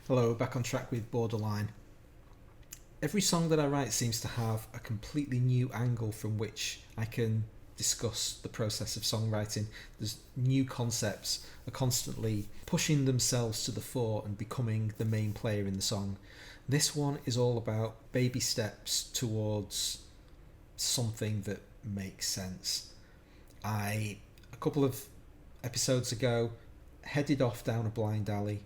Hello, back on track with Borderline. Every song that I write seems to have a completely new angle from which I can discuss the process of songwriting. There's new concepts are constantly pushing themselves to the fore and becoming the main player in the song. This one is all about baby steps towards something that makes sense. A couple of episodes ago, headed off down a blind alley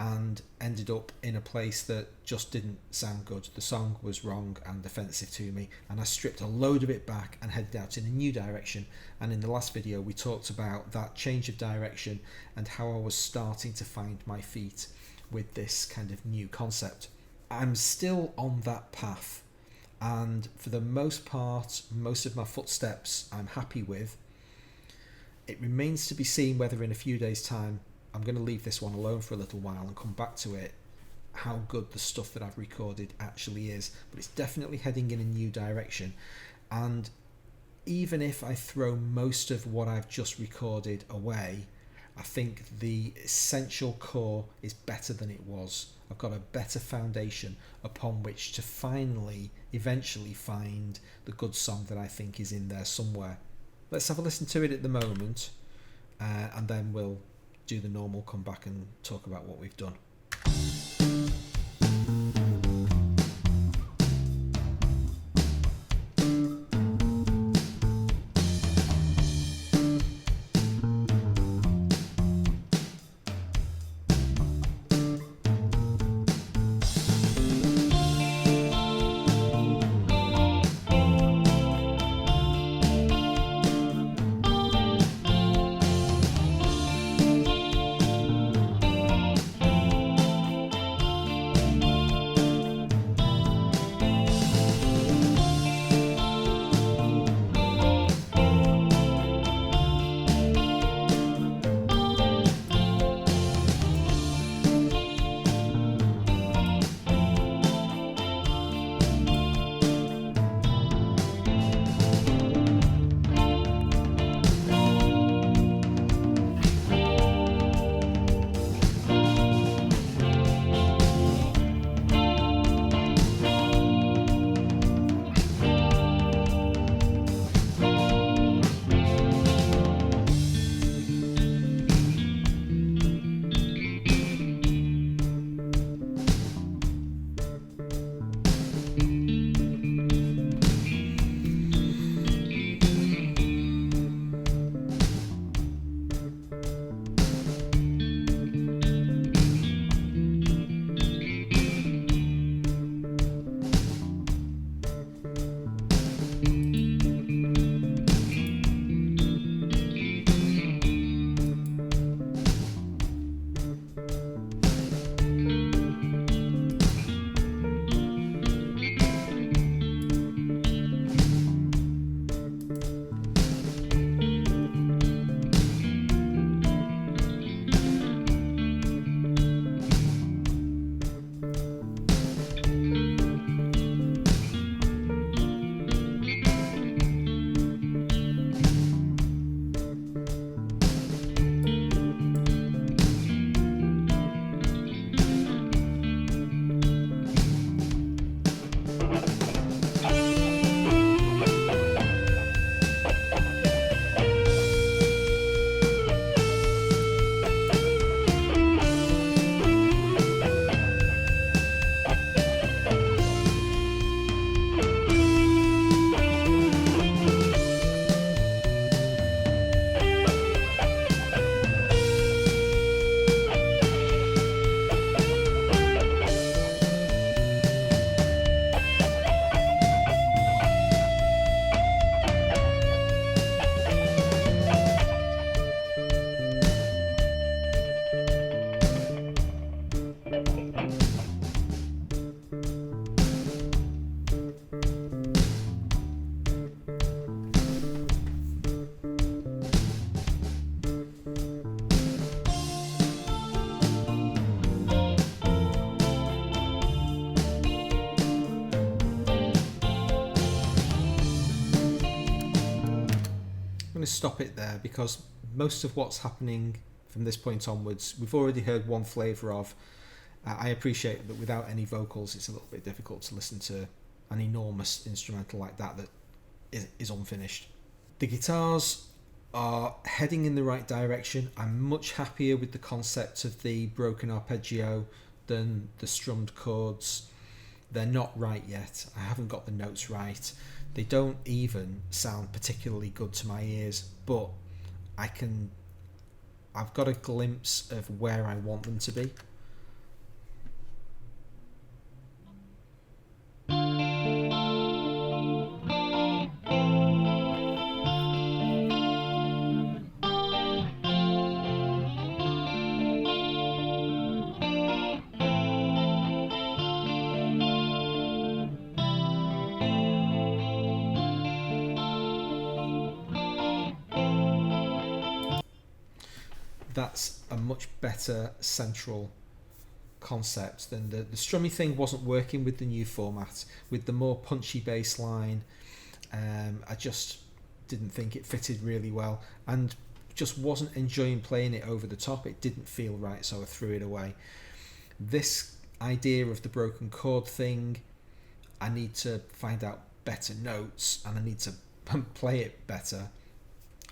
and ended up in a place that just didn't sound good. The song was wrong and offensive to me, and I stripped a load of it back and headed out in a new direction. And in the last video we talked about that change of direction and how I was starting to find my feet with this kind of new concept. I'm still on that path, and for the most part, most of my footsteps I'm happy with. It remains to be seen whether in a few days' time I'm going to leave this one alone for a little while and come back to it, how good the stuff that I've recorded actually is. But it's definitely heading in a new direction, and even if I throw most of what I've just recorded away, I think the essential core is better than it was. I've got a better foundation upon which to eventually find the good song that I think is in there somewhere. Let's have a listen to it at the moment, and then we'll do the normal come back and talk about what we've done. I'm going to stop it there because most of what's happening from this point onwards we've already heard one flavour of, I appreciate that without any vocals it's a little bit difficult to listen to an enormous instrumental like that is unfinished. The guitars are heading in the right direction. I'm much happier with the concept of the broken arpeggio than the strummed chords. They're not right yet. I haven't got the notes right. They don't even sound particularly good to my ears, but I've got a glimpse of where I want them to be. That's a much better central concept than the strummy thing wasn't working with the new format. With the more punchy bass line, I just didn't think it fitted really well, and just wasn't enjoying playing it over the top. It didn't feel right, so I threw it away. This idea of the broken chord thing, I need to find out better notes and I need to play it better,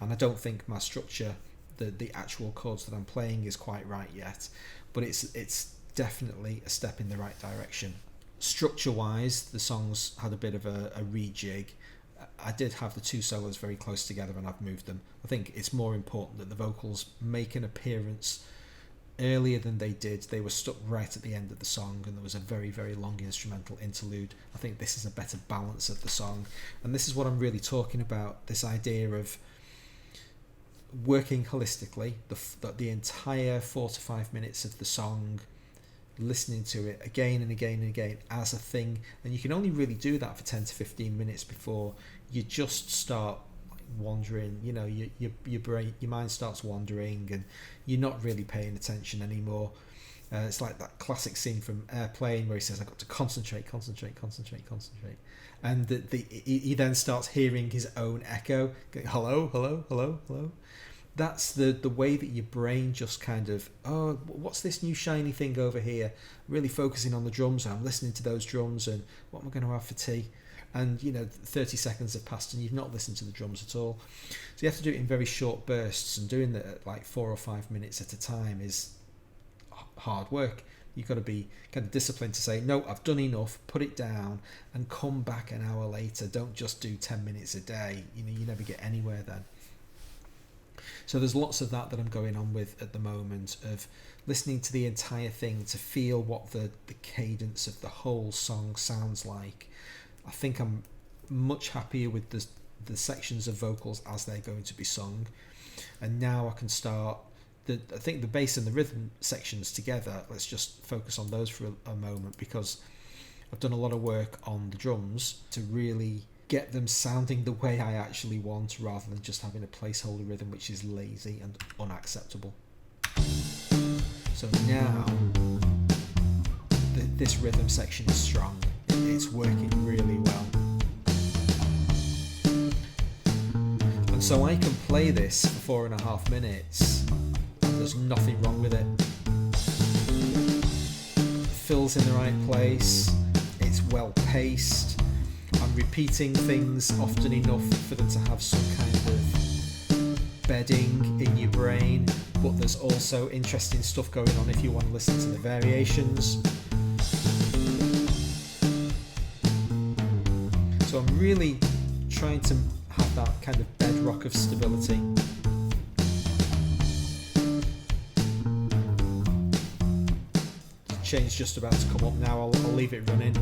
and I don't think my structure, the actual chords that I'm playing, is quite right yet, but it's definitely a step in the right direction. Structure wise, the songs had a bit of a rejig. I did have the two solos very close together and I've moved them. I think it's more important that the vocals make an appearance earlier than they did. They were stuck right at the end of the song and there was a very, very long instrumental interlude. I think this is a better balance of the song, and this is what I'm really talking about, this idea of working holistically, the entire 4 to 5 minutes of the song, listening to it again and again and again as a thing. And you can only really do that for 10 to 15 minutes before you just start wandering. You know, your brain, your mind starts wandering and you're not really paying attention anymore. It's like that classic scene from Airplane where he says, I've got to concentrate, and he then starts hearing his own echo going, hello, hello, hello, hello. That's the way that your brain just kind of, oh, what's this new shiny thing over here? Really focusing on the drums, and I'm listening to those drums, and what am I going to have for tea? And 30 seconds have passed and you've not listened to the drums at all. So you have to do it in very short bursts, and doing that at like 4 or 5 minutes at a time is hard work. You've got to be kind of disciplined to say, no, I've done enough, put it down, and come back an hour later. Don't just do 10 minutes a day. You never get anywhere then. So there's lots of that I'm going on with at the moment, of listening to the entire thing to feel what the cadence of the whole song sounds like. I think I'm much happier with the sections of vocals as they're going to be sung. And now I can start, I think the bass and the rhythm sections together, let's just focus on those for a moment, because I've done a lot of work on the drums to really get them sounding the way I actually want, rather than just having a placeholder rhythm which is lazy and unacceptable. So now this rhythm section is strong. It's working really well. And so I can play this for 4.5 minutes and there's nothing wrong with it. It fills in the right place, it's well paced, I'm repeating things often enough for them to have some kind of bedding in your brain, but there's also interesting stuff going on if you want to listen to the variations. So I'm really trying to have that kind of bedrock of stability. The chain's just about to come up now, I'll leave it running.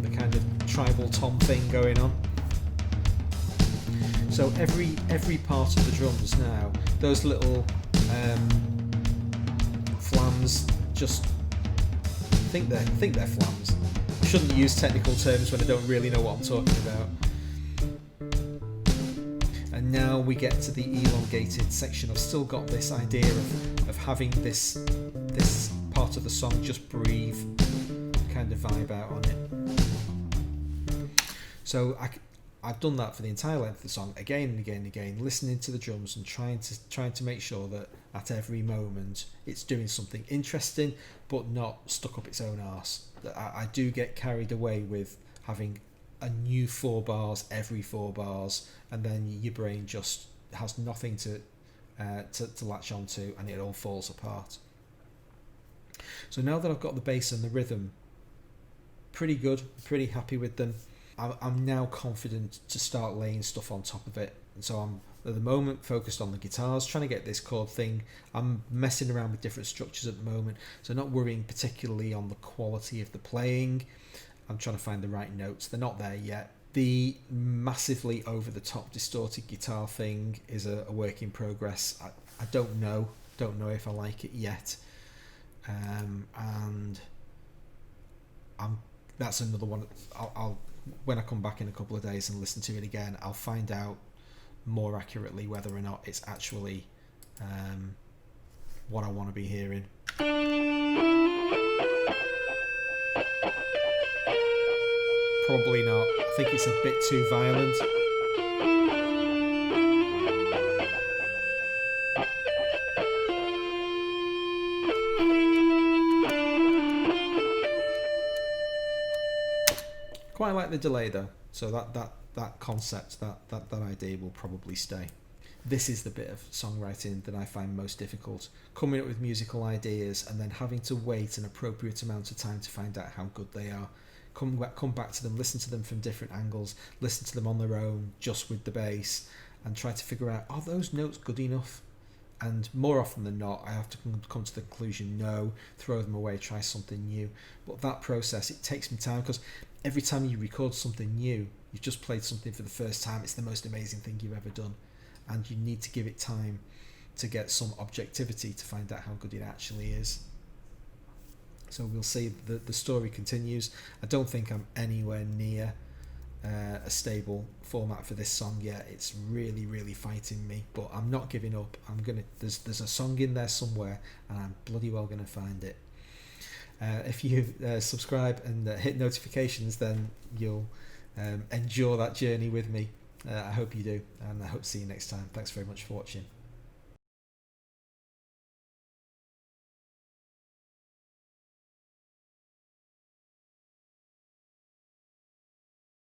The kind of tribal tom thing going on. So every part of the drums now, those little flams, just think they're flams. I shouldn't use technical terms when I don't really know what I'm talking about. And now we get to the elongated section. I've still got this idea of having this part of the song just breathe, kind of vibe out on it. So I've done that for the entire length of the song, again and again and again, listening to the drums and trying to make sure that at every moment it's doing something interesting, but not stuck up its own arse. That I do get carried away with having a new 4 bars every 4 bars, and then your brain just has nothing to latch onto, and it all falls apart. So now that I've got the bass and the rhythm pretty good, pretty happy with them, I'm now confident to start laying stuff on top of it. And so I'm at the moment focused on the guitars, trying to get this chord thing. I'm messing around with different structures at the moment, so not worrying particularly on the quality of the playing. I'm trying to find the right notes. They're not there yet. The massively over-the-top distorted guitar thing is a work in progress. I don't know if I like it yet. And that's another one. I'll when I come back in a couple of days and listen to it again, I'll find out more accurately whether or not it's actually what I want to be hearing. Probably not. I think it's a bit too violent. Quite like the delay though, so that concept, that idea will probably stay. This is the bit of songwriting that I find most difficult, coming up with musical ideas and then having to wait an appropriate amount of time to find out how good they are. Come back to them, listen to them from different angles, listen to them on their own, just with the bass, and try to figure out, are those notes good enough? And more often than not, I have to come to the conclusion, no, throw them away, try something new. But that process, it takes me time, because every time you record something new, you've just played something for the first time, it's the most amazing thing you've ever done. And you need to give it time to get some objectivity to find out how good it actually is. So we'll see. The story continues. I don't think I'm anywhere near a stable format for this song yet. It's really, really fighting me, but I'm not giving up. There's a song in there somewhere, and I'm bloody well gonna find it. If you subscribe and hit notifications, then you'll endure that journey with me. I hope you do, and I hope to see you next time. Thanks very much for watching.